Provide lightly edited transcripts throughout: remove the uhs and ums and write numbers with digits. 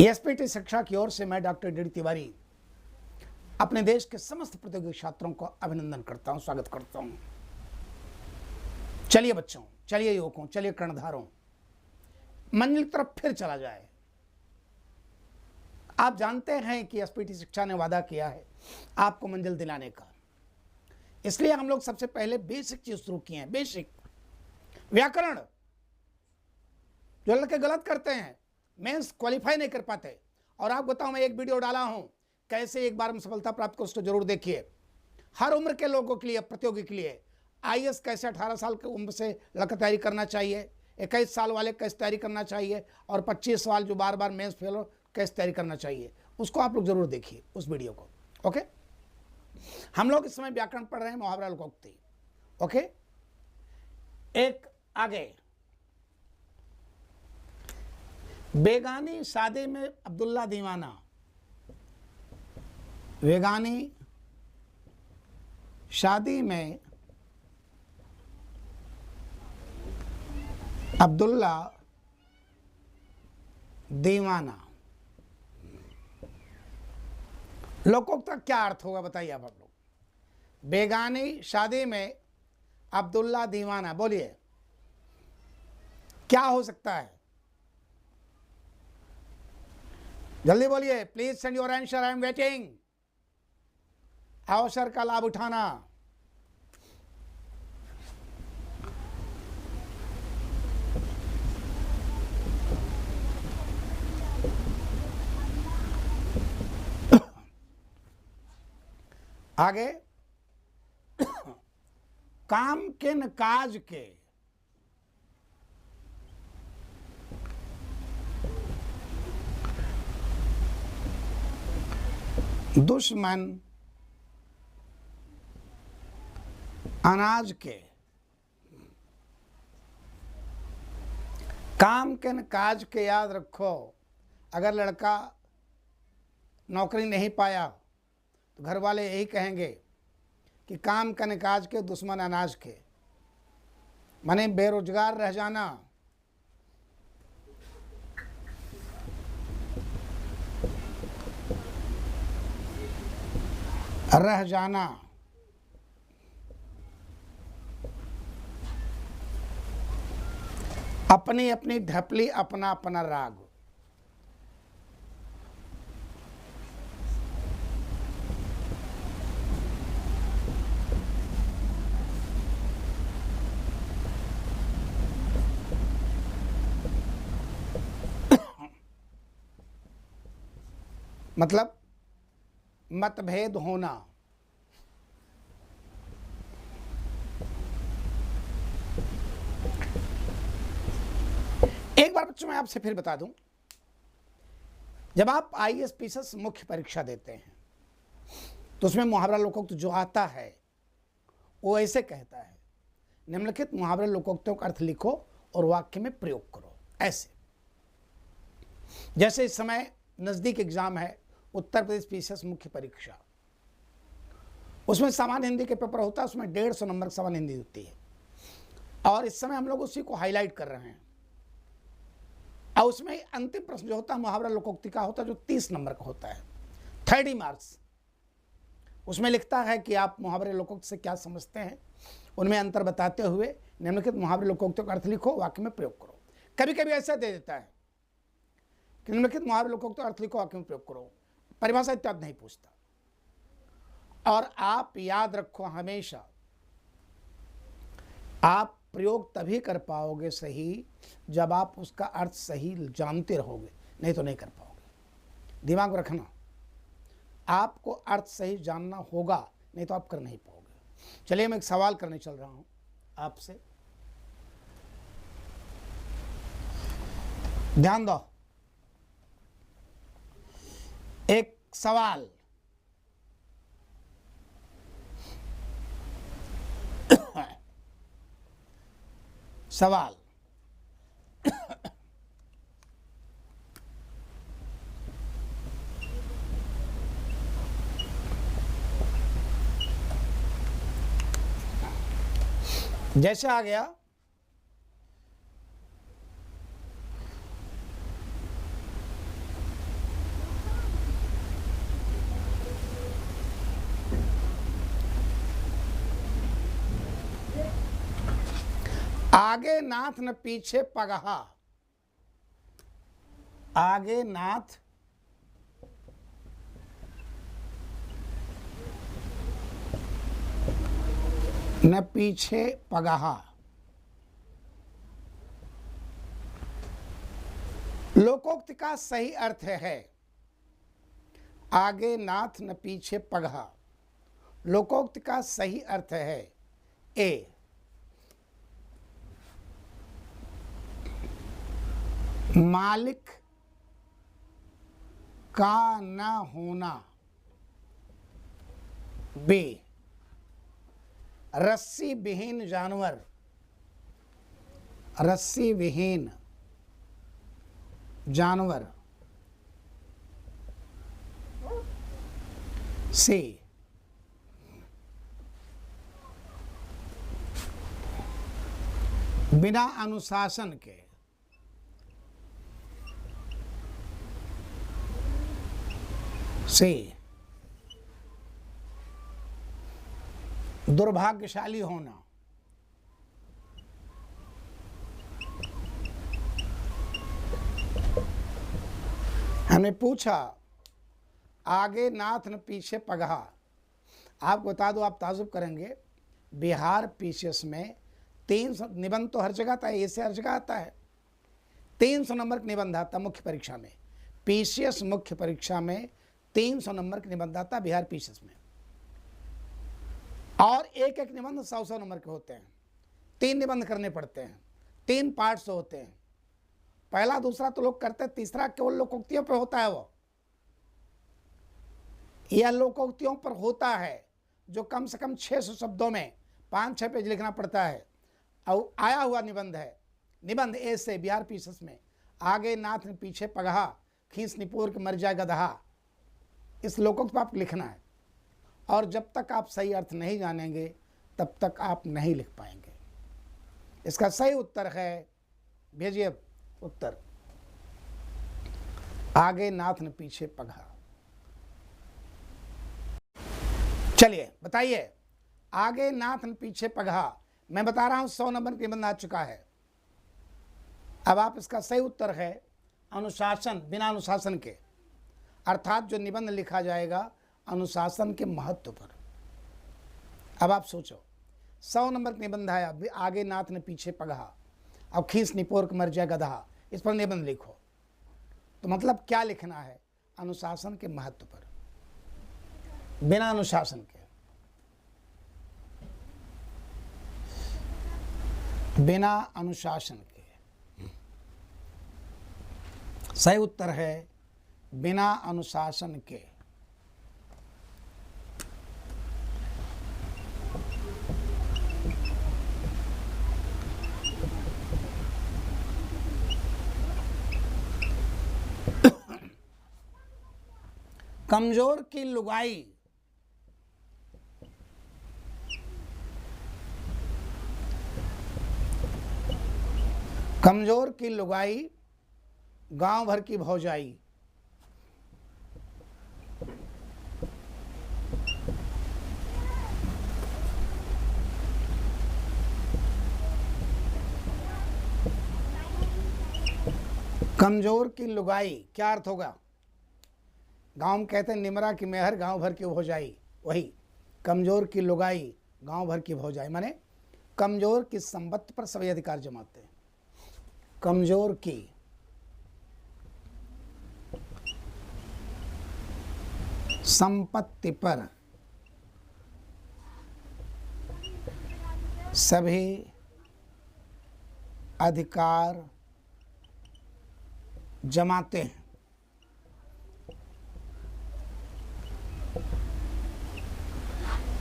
SPT शिक्षा की ओर से मैं डॉक्टर डी तिवारी अपने देश के समस्त प्रतियोगी छात्रों को अभिनंदन करता हूं, स्वागत करता हूं। चलिए बच्चों, चलिए युवकों, चलिए कर्णधारों, मंजिल की तरफ फिर चला जाए। आप जानते हैं कि एसपीटी शिक्षा ने वादा किया है आपको मंजिल दिलाने का, इसलिए हम लोग सबसे पहले बेसिक चीज शुरू किए हैं। बेसिक व्याकरण जो लड़के गलत करते हैं, मेंस क्वालिफाई नहीं कर पाते। और आप बताओ, मैं एक वीडियो डाला हूं कैसे एक बार में सफलता प्राप्त कर, उसको जरूर देखिए। हर उम्र के लोगों के लिए, प्रतियोगी के लिए आईएएस कैसे 18 साल की उम्र से लड़का तैयारी करना चाहिए, 21 साल वाले कैसे तैयारी करना चाहिए, और 25 साल जो बार बार मेंस फेल हो कैसे तैयारी करना चाहिए, उसको आप लोग जरूर देखिए उस वीडियो को। ओके, हम लोग इस समय व्याकरण पढ़ रहे हैं, मुहावरा लोकोक्ति। ओके, एक आगे, बेगानी शादी में अब्दुल्ला दीवाना। बेगानी शादी में अब्दुल्ला दीवाना। लोकोक्ति का क्या अर्थ होगा बताइए आप लोग। बेगानी शादी में अब्दुल्ला दीवाना, बोलिए क्या हो सकता है? जल्दी बोलिए, please send your answer, I am waiting. अवसर का लाभ उठाना। आगे, काम के न काज के। दुश्मन अनाज के। काम के न काज के याद रखो। अगर लड़का नौकरी नहीं पाया तो घर वाले यही कहेंगे कि काम के न काज के, दुश्मन अनाज के, माने बेरोजगार रह जाना। रह जाना। अपनी अपनी ढपली, अपना अपना राग। मतलब मतभेद होना। एक बार बच्चों मैं आपसे फिर बता दूं, जब आप आईएएस पीसीएस मुख्य परीक्षा देते हैं तो उसमें मुहावरा लोकोक्ति जो आता है वो ऐसे कहता है, निम्नलिखित मुहावरे लोकोक्तियों का अर्थ लिखो और वाक्य में प्रयोग करो। ऐसे जैसे इस समय नजदीक एग्जाम है, उत्तर प्रदेश पीसीएस मुख्य परीक्षा, उसमें सामान्य हिंदी के पेपर होता है, उसमें 150 नंबर की सामान्य हिंदी होती है, और इस समय हम लोग उसी को हाईलाइट कर रहे हैं। और उसमें अंतिम प्रश्न जो होता है मुहावरा लोकोक्ति का होता है, जो 30 नंबर का होता है, 30 मार्क्स। उसमें लिखता है कि आप मुहावरे लोकोक्ति से क्या समझते हैं, उनमें अंतर बताते हुए निम्नलिखित मुहावरे लोकोक्तियों का अर्थ लिखो, वाक्य में प्रयोग करो। कभी कभी ऐसा दे देता है कि निम्नलिखित मुहावरे लोकोक्तियों का अर्थ लिखो, वाक्य में प्रयोग करो, परिभाषा इत्यादि नहीं पूछता। और आप याद रखो, हमेशा आप प्रयोग तभी कर पाओगे सही जब आप उसका अर्थ सही जानते रहोगे, नहीं तो नहीं कर पाओगे। दिमाग में रखना, आपको अर्थ सही जानना होगा, नहीं तो आप कर नहीं पाओगे। चलिए मैं एक सवाल करने चल रहा हूं आपसे, ध्यान दो। एक सवाल, सवाल, जैसे आ गया आगे नाथ न पीछे पगहा। आगे नाथ न पीछे पगहा। लोकोक्ति का सही अर्थ है आगे नाथ न पीछे पगहा। लोकोक्ति का सही अर्थ है ए, मालिक का न होना। बी, रस्सी विहीन जानवर। रस्सी विहीन जानवर। सी, बिना अनुशासन के। सी, दुर्भाग्यशाली होना। हमने पूछा आगे नाथ न पीछे पगहा। आपको बता दो, आप ताजुब करेंगे, बिहार पीसीएस में 300 निबंध तो हर जगह आता है, ऐसे हर जगह आता है। 300 नंबर का निबंध आता मुख्य परीक्षा में। पीसीएस मुख्य परीक्षा में 300 नंबर का निबंध आता बिहार पीसीएस में, और एक एक निबंध 100-100 नंबर के होते हैं। 3 निबंध करने पड़ते हैं, 3 पार्ट्स होते हैं। पहला दूसरा तो लोग करते हैं, तीसरा केवल लोकोक्तियों पर होता है। वो यह लोकोक्तियों पर होता है जो कम से कम 600 शब्दों में 5-6 पेज लिखना पड़ता है। और आया हुआ निबंध है, निबंध ए से बिहार पीसीएस में आगे नाथ ने पीछे पगहा, खींच निपोर के मर जाए गदहा। इस लोकोक्ति पर आपको लिखना है, और जब तक आप सही अर्थ नहीं जानेंगे तब तक आप नहीं लिख पाएंगे। इसका सही उत्तर है, भेजिए उत्तर, आगे नाथ न पीछे पगहा। चलिए बताइए, आगे नाथ न पीछे पगहा। मैं बता रहा हूं 100 नंबर का निबंध आ चुका है। अब आप इसका सही उत्तर है अनुशासन, बिना अनुशासन के, अर्थात जो निबंध लिखा जाएगा अनुशासन के महत्व पर। अब आप सोचो, 100 नंबर का निबंध है, अब आगे नाथ ने पीछे पगहा, अब खींच निपोर के मर जाए गदहा, इस पर निबंध लिखो। तो मतलब क्या लिखना है? अनुशासन के महत्व पर, बिना अनुशासन के। बिना अनुशासन के सही उत्तर है बिना अनुशासन के। कमजोर की लुगाई, कमजोर की लुगाई गांव भर की भौजाई। कमजोर की लुगाई क्या अर्थ होगा? गांव में कहते हैं निमरा की मेहर गांव भर की भौजाई, वही कमजोर की लुगाई गांव भर की भौजाई, माने कमजोर की संपत्ति पर सभी अधिकार जमाते हैं। कमजोर की संपत्ति पर सभी अधिकार जमाते हैं।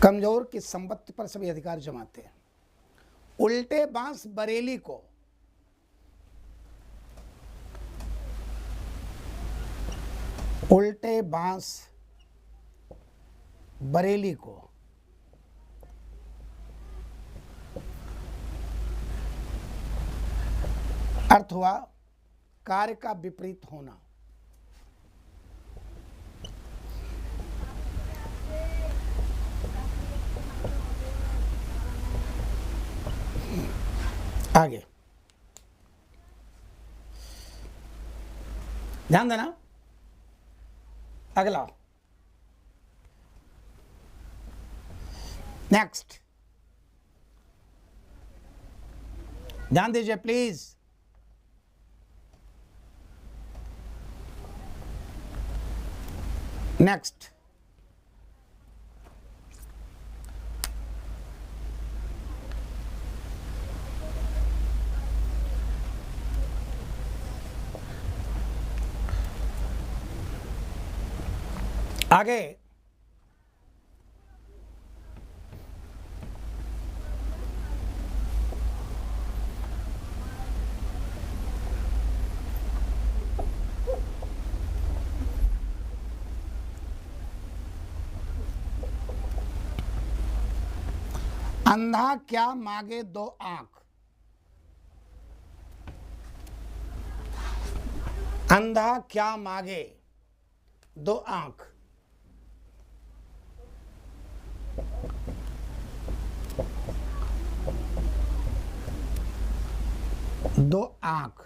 कमजोर की संपत्ति पर सभी अधिकार जमाते हैं। उल्टे बांस बरेली को, उल्टे बांस बरेली को अर्थ हुआ कार्य का विपरीत होना। आगे ध्यान देना। अगला नेक्स्ट, ध्यान दीजिए प्लीज। नेक्स्ट, आगे अंधा क्या मांगे दो आंख। अंधा क्या मांगे दो आंख। दो आंख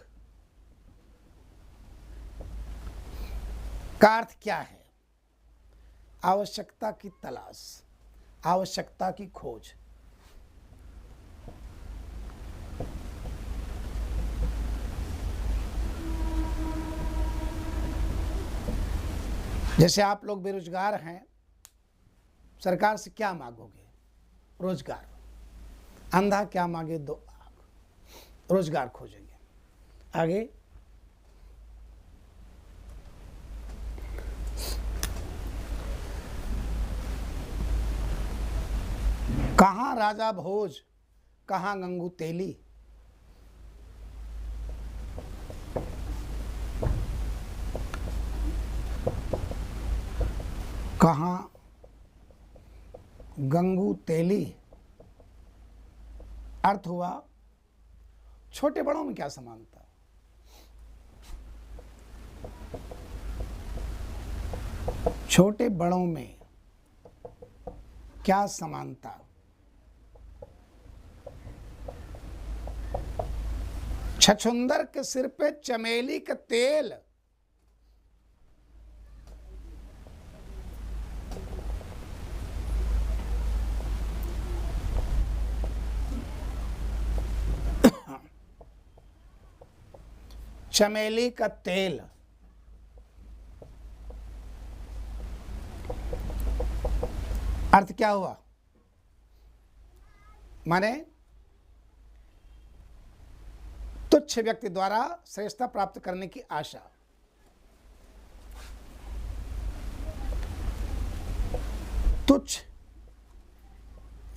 का अर्थ क्या है? आवश्यकता की तलाश, आवश्यकता की खोज। जैसे आप लोग बेरोजगार हैं, सरकार से क्या मांगोगे? रोजगार। अंधा क्या मांगे दो आंख, रोजगार खोजेंगे। आगे कहाँ राजा भोज, कहाँ गंगू तेली। कहाँ गंगू तेली अर्थ हुआ छोटे बड़ों में क्या समानता। छोटे बड़ों में क्या समानता। छछुंदर के सिर पे चमेली का तेल। चमेली का तेल अर्थ क्या हुआ? माने तुच्छ व्यक्ति द्वारा श्रेष्ठता प्राप्त करने की आशा। तुच्छ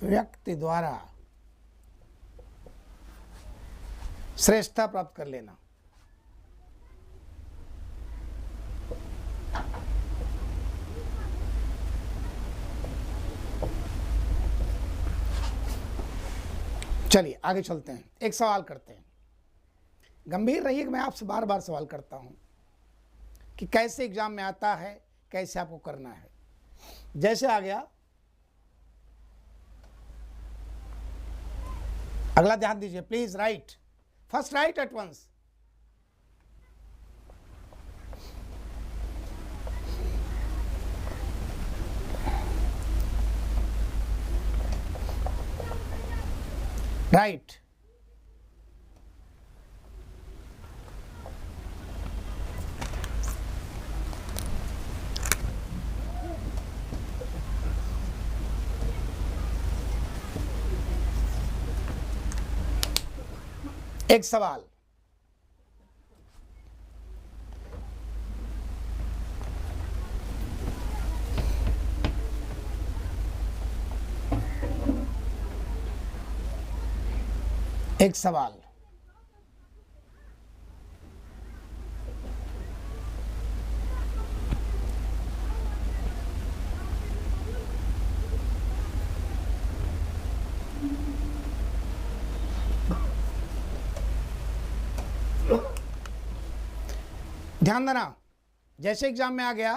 व्यक्ति द्वारा श्रेष्ठता प्राप्त कर लेना। चलिए आगे चलते हैं, एक सवाल करते हैं। गंभीर रहिए कि मैं आपसे बार बार सवाल करता हूं कि कैसे एग्जाम में आता है, कैसे आपको करना है। जैसे आ गया अगला, ध्यान दीजिए please. Right, first right at once. Right, एक सवाल। एक सवाल। ध्यान देना, जैसे एग्जाम में आ गया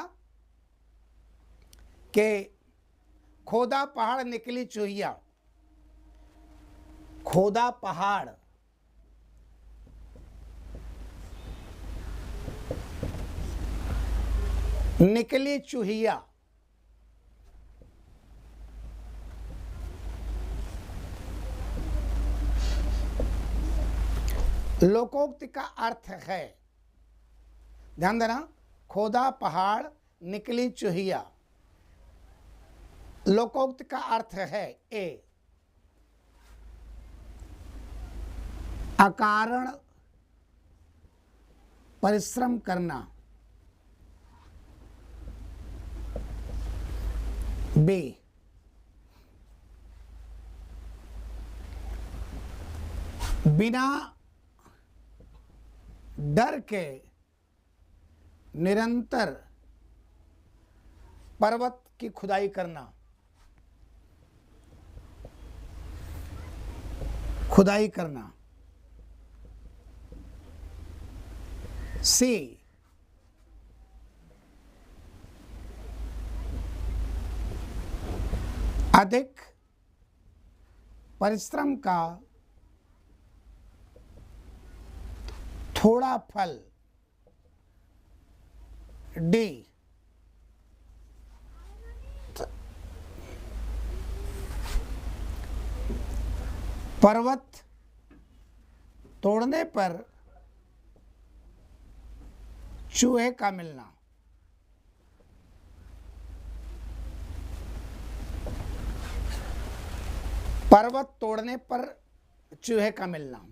कि खोदा पहाड़ निकली चूहिया। खोदा पहाड़ निकली चूहिया। लोकोक्ति का अर्थ है, ध्यान देना, खोदा पहाड़ निकली चूहिया। लोकोक्ति का अर्थ है ए, अकारण परिश्रम करना, बी बिना डर के निरंतर पर्वत की खुदाई करना, खुदाई करना, सी अधिक परिश्रम का थोड़ा फल, डी पर्वत तोड़ने पर चूहे का मिलना, पर्वत तोड़ने पर चूहे का मिलना।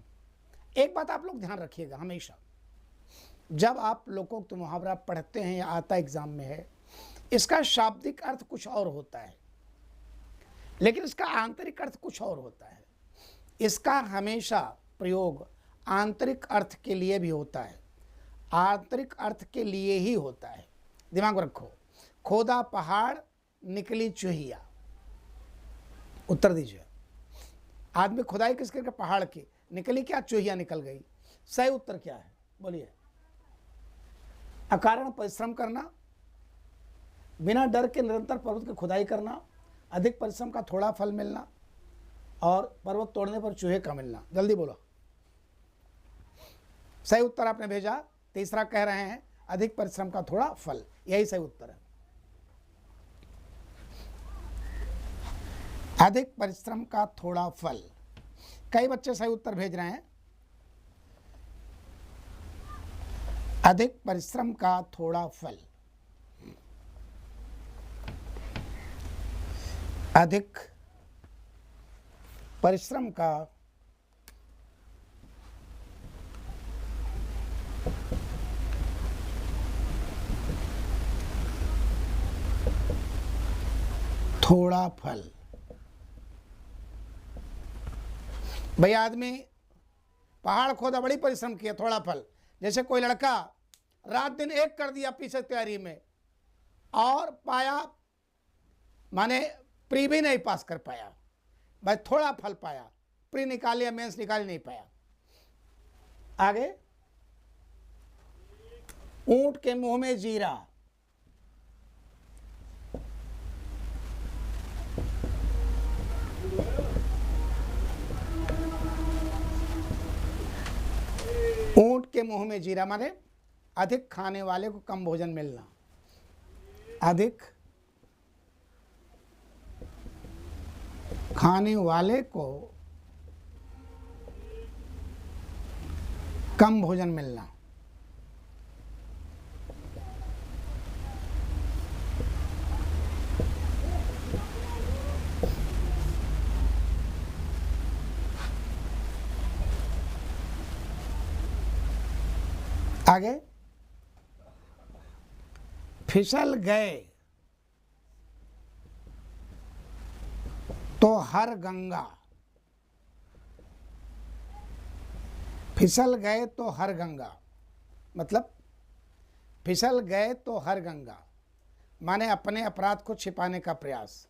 एक बात आप लोग ध्यान रखिएगा, हमेशा जब आप लोकोक्त मुहावरा पढ़ते हैं या आता एग्जाम में है, इसका शाब्दिक अर्थ कुछ और होता है, लेकिन इसका आंतरिक अर्थ कुछ और होता है। इसका हमेशा प्रयोग आंतरिक अर्थ के लिए भी होता है, आंतरिक अर्थ के लिए ही होता है, दिमाग में रखो। खोदा पहाड़ निकली चूहिया, उत्तर दीजिए। आदमी खुदाई किस करके? पहाड़ की। निकली क्या? चूहिया निकल गई। सही उत्तर क्या है? बोलिए। अकारण परिश्रम करना, बिना डर के निरंतर पर्वत की खुदाई करना, अधिक परिश्रम का थोड़ा फल मिलना, और पर्वत तोड़ने पर चूहे का मिलना। जल्दी बोलो। सही उत्तर आपने भेजा। तीसरा कह रहे हैं अधिक परिश्रम का थोड़ा फल, यही सही उत्तर है। अधिक परिश्रम का थोड़ा फल। कई बच्चे सही उत्तर भेज रहे हैं। अधिक परिश्रम का थोड़ा फल, अधिक परिश्रम का थोड़ा फल। भाई आदमी पहाड़ खोदा, बड़ी परिश्रम किया, थोड़ा फल। जैसे कोई लड़का रात दिन एक कर दिया पीछे तैयारी में, और पाया माने प्री भी नहीं पास कर पाया, भाई थोड़ा फल पाया, प्री निकाल लिया, मेंस निकाल नहीं पाया। आगे, ऊंट के मुंह में जीरा। ऊंट के मुंह में जीरा माने अधिक खाने वाले को कम भोजन मिलना, अधिक खाने वाले को कम भोजन मिलना। आगे, फिसल गए तो हर गंगा। फिसल गए तो हर गंगा मतलब फिसल गए तो हर गंगा माने अपने अपराध को छिपाने का प्रयास,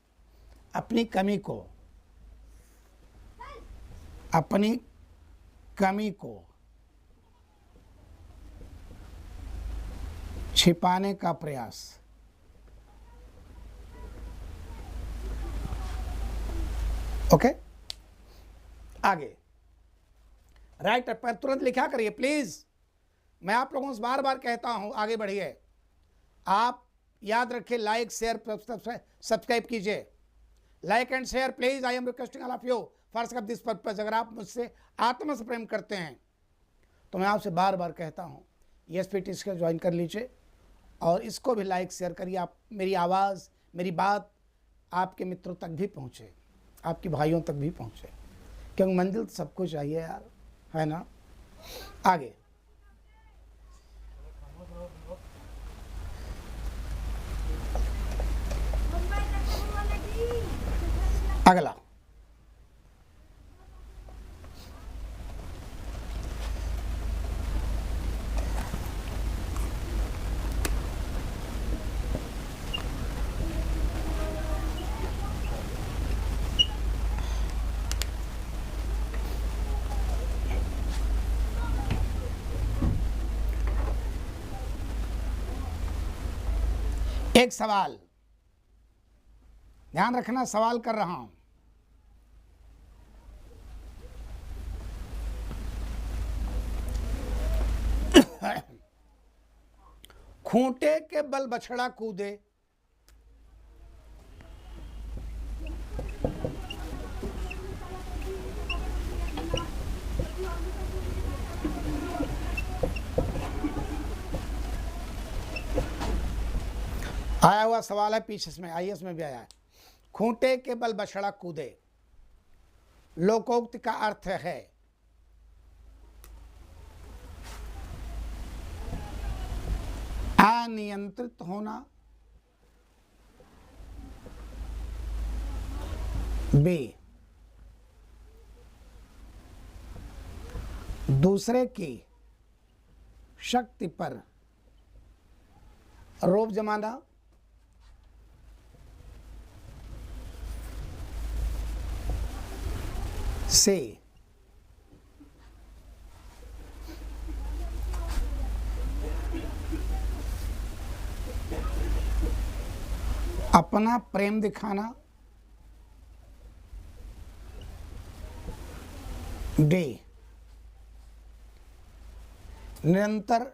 अपनी कमी को छिपाने का प्रयास। ओके, आगे राइट पर तुरंत लिखा करिए प्लीज। मैं आप लोगों से बार बार कहता हूं, आगे बढ़िए। आप याद रखिए, लाइक शेयर सब्सक्राइब कीजिए। Like and share please, I am requesting all of you for this purpose. अगर आप मुझसे आत्मा से प्रेम करते हैं तो मैं आपसे बार बार कहता हूँ ESP को ज्वाइन कर लीजिए और इसको भी लाइक शेयर करिए। आप मेरी आवाज़, मेरी बात आपके मित्रों तक भी पहुँचे, आपके भाइयों तक भी पहुँचे, क्योंकि मंजिल तो सबको चाहिए यार, है ना। आगे अगला, एक सवाल ध्यान रखना, सवाल कर रहा हूं। खूंटे के बल बछड़ा कूदे, आया हुआ सवाल है, पीछे में IAS में भी आया है। खूंटे के बल बछड़ा कूदे, लोकोक्ति का अर्थ है अनियंत्रित होना, B दूसरे की शक्ति पर रोब जमाना, C अपना प्रेम दिखाना, D निरंतर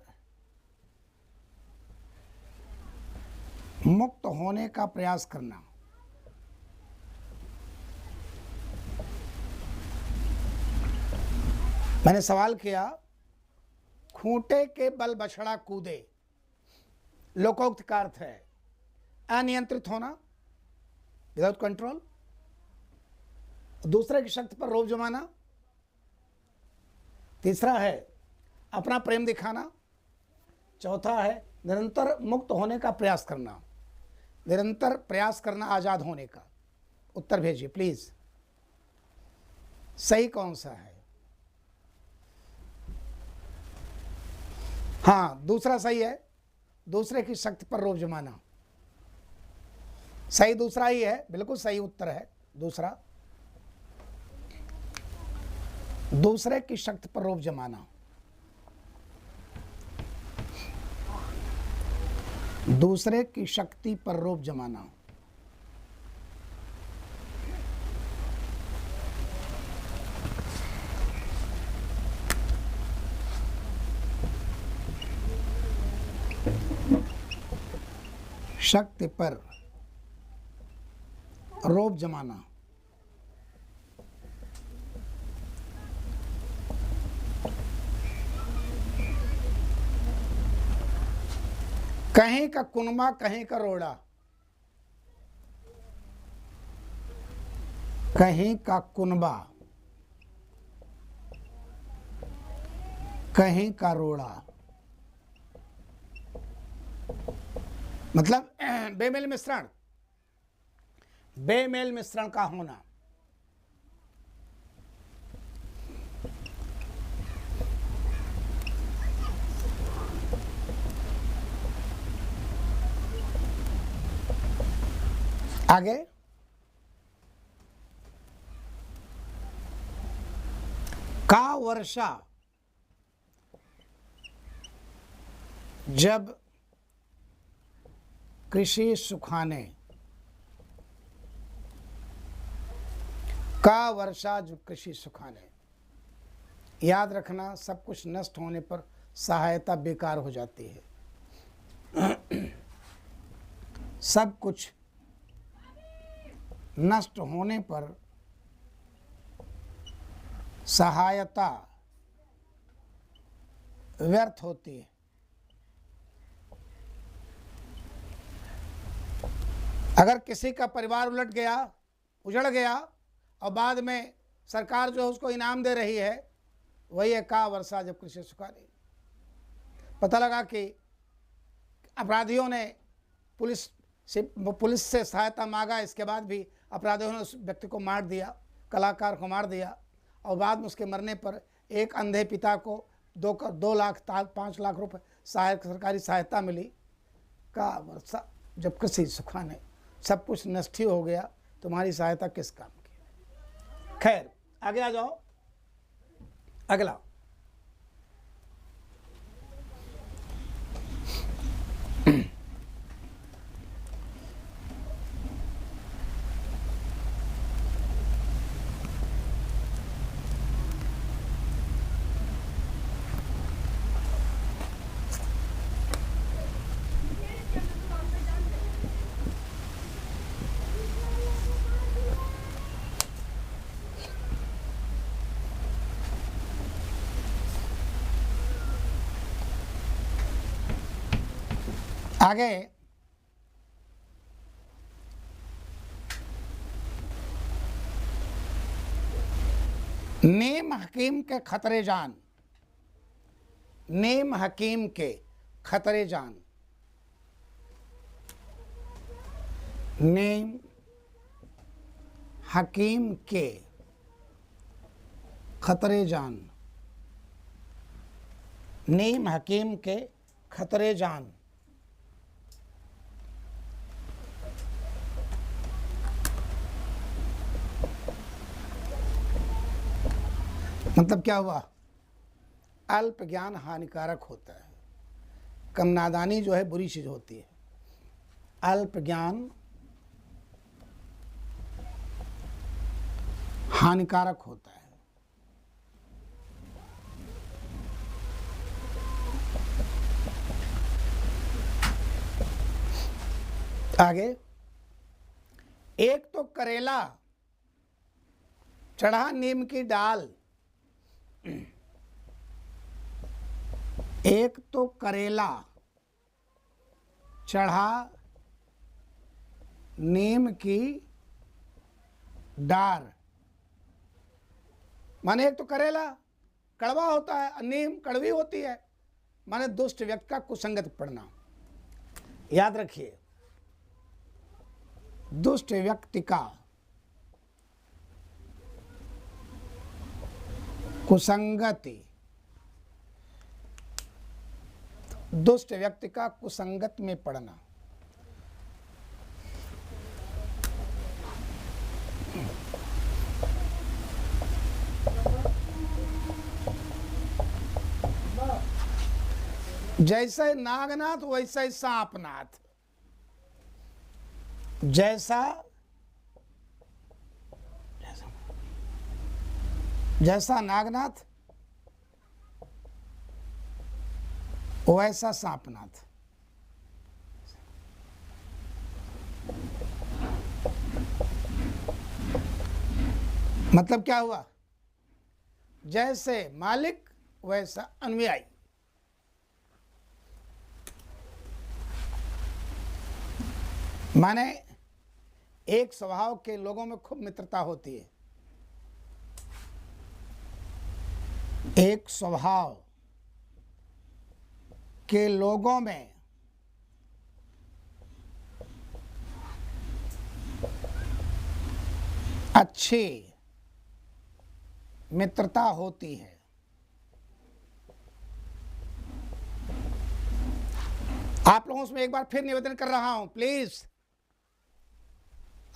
मुक्त होने का प्रयास करना। मैंने सवाल किया, खूंटे के बल बछड़ा कूदे, लोकोक्त का अर्थ है अनियंत्रित होना, विदाउट कंट्रोल, दूसरे की शक्ति पर रोब जमाना, तीसरा है अपना प्रेम दिखाना, चौथा है निरंतर मुक्त होने का प्रयास करना, निरंतर प्रयास करना आजाद होने का। उत्तर भेजिए प्लीज, सही कौन सा है? हाँ, दूसरा सही है, दूसरे की शक्ति पर रोब जमाना सही, दूसरा ही है, बिल्कुल सही उत्तर है दूसरा, दूसरे की शक्ति पर रोब जमाना, दूसरे की शक्ति पर रोब जमाना। शक्ति पर रोब जमाना, कहीं का कुनबा कहीं का रोड़ा, कहीं का कुनबा कहीं का रोड़ा, मतलब बेमेल मिश्रण, बेमेल मिश्रण का होना। आगे का वर्षा जब कृषि सुखाने, का वर्षा जब कृषि सुखाने। याद रखना, सब कुछ नष्ट होने पर सहायता बेकार हो जाती है। सब कुछ नष्ट होने पर सहायता व्यर्थ होती है। अगर किसी का परिवार उलट गया, उजड़ गया और बाद में सरकार जो है उसको इनाम दे रही है, वही है का वर्षा जब कृषि सूखा नहीं। पता लगा कि अपराधियों ने पुलिस से सहायता मांगा, इसके बाद भी अपराधियों ने उस व्यक्ति को मार दिया, कलाकार को मार दिया, और बाद में उसके मरने पर एक अंधे पिता को 2 लाख 5 लाख रुपए सरकारी सहायता मिली। का वर्षा जब कृषि सूखा नहीं, सब कुछ नष्ट ही हो गया, तुम्हारी सहायता किस काम की। खैर आगे आ जाओ, अगला। आगे नेम हकीम के खतरे जान, नेम हकीम के खतरे जान, नेम हकीम के खतरे जान, नेम हकीम के खतरे जान। मतलब क्या हुआ? अल्प ज्ञान हानिकारक होता है, कम नादानी जो है बुरी चीज होती है। अल्प ज्ञान हानिकारक होता है। आगे, एक तो करेला चढ़ा नीम की डाल, एक तो करेला चढ़ा नीम की डार, माने एक तो करेला कड़वा होता है, नीम कड़वी होती है, माने दुष्ट व्यक्ति का कुसंगत पड़ना। याद रखिए, दुष्ट व्यक्ति का कुसंगति, दुष्ट व्यक्ति का कुसंगत में पड़ना। जैसे नागनाथ वैसा ही सांपनाथ, जैसा नागनाथ वैसा सांपनाथ। मतलब क्या हुआ? जैसे मालिक वैसा अनुयायी। माने एक स्वभाव के लोगों में खूब मित्रता होती है, एक स्वभाव के लोगों में अच्छी मित्रता होती है। आप लोगों से एक बार फिर निवेदन कर रहा हूं, प्लीज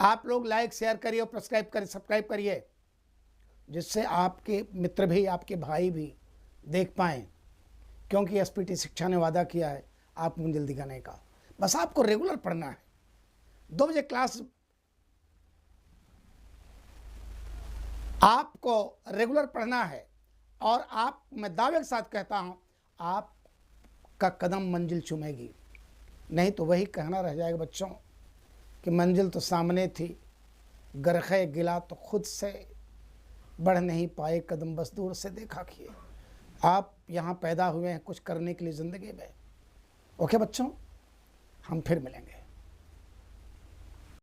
आप लोग लाइक शेयर करिए और सब्सक्राइब करिए, जिससे आपके मित्र भी, आपके भाई भी देख पाएं, क्योंकि एसपीटी शिक्षा ने वादा किया है आपको मंजिल दिखाने का। बस आपको रेगुलर पढ़ना है, 2 बजे क्लास आपको रेगुलर पढ़ना है, और आप, मैं दावे के साथ कहता हूं, आपका कदम मंजिल चूमेगी। नहीं तो वही कहना रह जाएगा बच्चों कि मंजिल तो सामने थी, गरखे गिला तो खुद से, बढ़ नहीं पाए कदम बस दूर से देखा किए। आप यहाँ पैदा हुए हैं कुछ करने के लिए ज़िंदगी में। ओके बच्चों, हम फिर मिलेंगे।